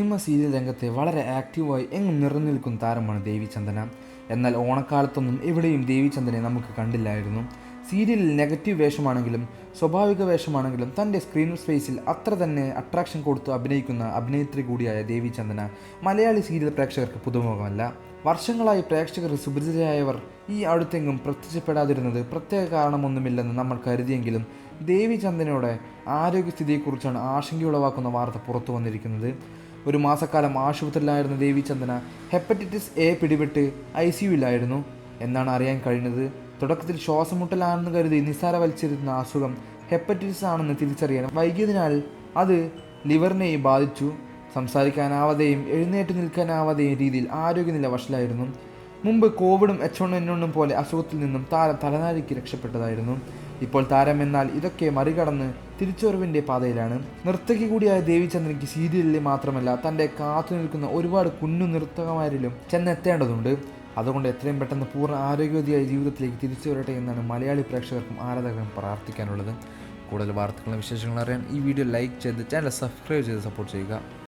Cinema serial രംഗത്തെ വളരെ ആക്റ്റീവായി എങ്ങും നിറഞ്ഞു നിൽക്കുന്ന താരമാണ് ദേവിചന്ദന. എന്നാൽ ഓണക്കാലത്തൊന്നും എവിടെയും ദേവിചന്ദനെ നമുക്ക് കണ്ടില്ലായിരുന്നു. സീരിയലിൽ നെഗറ്റീവ് വേഷമാണെങ്കിലും സ്വാഭാവിക വേഷമാണെങ്കിലും തൻ്റെ സ്ക്രീൻ സ്പേസിൽ അത്ര തന്നെ അട്രാക്ഷൻ കൊടുത്ത് അഭിനയിക്കുന്ന അഭിനേത്രി കൂടിയായ ദേവിചന്ദന മലയാളി സീരിയൽ പ്രേക്ഷകർക്ക് പുതുമുഖമല്ല. വർഷങ്ങളായി പ്രേക്ഷകർ സുപരിചിതരായവർ ഈ അടുത്തെങ്ങും പ്രത്യക്ഷപ്പെടാതിരുന്നത് പ്രത്യേക കാരണമൊന്നുമില്ലെന്ന് നമ്മൾ കരുതിയെങ്കിലും ദേവിചന്ദനയുടെ ആരോഗ്യസ്ഥിതിയെക്കുറിച്ചാണ് ആശങ്കയുളവാക്കുന്ന വാർത്ത പുറത്തു വന്നിരിക്കുന്നത്. ഒരു മാസക്കാലം ആശുപത്രിയിലായിരുന്ന ദേവിചന്ദന ഹെപ്പറ്റൈറ്റിസ് എ പിടിപെട്ട് ICUവിലായിരുന്നു എന്നാണ് അറിയാൻ കഴിഞ്ഞത്. തുടക്കത്തിൽ ശ്വാസമുട്ടലാണെന്ന് കരുതി നിസ്സാരവൽക്കരിച്ചിരുന്ന അസുഖം ഹെപ്പറ്റൈറ്റിസ് ആണെന്ന് തിരിച്ചറിയാൻ വൈകിയതിനാൽ അത് ലിവറിനെയും ബാധിച്ചു. സംസാരിക്കാനാവാതെയും എഴുന്നേറ്റ് നിൽക്കാനാവാതെയും രീതിയിൽ ആരോഗ്യനില വഷളായിരുന്നു. മുമ്പ് കോവിഡും H1N1 പോലെ അസുഖത്തിൽ നിന്നും താരം തലനാരിക്ക് രക്ഷപ്പെട്ടതായിരുന്നു. ഇപ്പോൾ താരം എന്നാൽ ഇതൊക്കെ മറികടന്ന് തിരിച്ചുവരവിൻ്റെ പാതയിലാണ്. നർത്തകി കൂടിയായ ദേവിചന്ദനയ്ക്ക് സീരിയലിൽ മാത്രമല്ല തൻ്റെ കാത്തു നിൽക്കുന്ന ഒരുപാട് കുഞ്ഞു നർത്തകന്മാരിലും ചെന്നെത്തേണ്ടതുണ്ട്. അതുകൊണ്ട് എത്രയും പെട്ടെന്ന് പൂർണ്ണ ആരോഗ്യവതിയായ ജീവിതത്തിലേക്ക് തിരിച്ചു വരട്ടെ എന്നാണ് മലയാളി പ്രേക്ഷകർക്കും ആരാധകർക്കും പ്രാർത്ഥിക്കാനുള്ളത്. കൂടുതൽ വാർത്തകളും വിശേഷങ്ങളും അറിയാൻ ഈ വീഡിയോ ലൈക്ക് ചെയ്ത് ചാനൽ സബ്സ്ക്രൈബ് ചെയ്ത് സപ്പോർട്ട് ചെയ്യുക.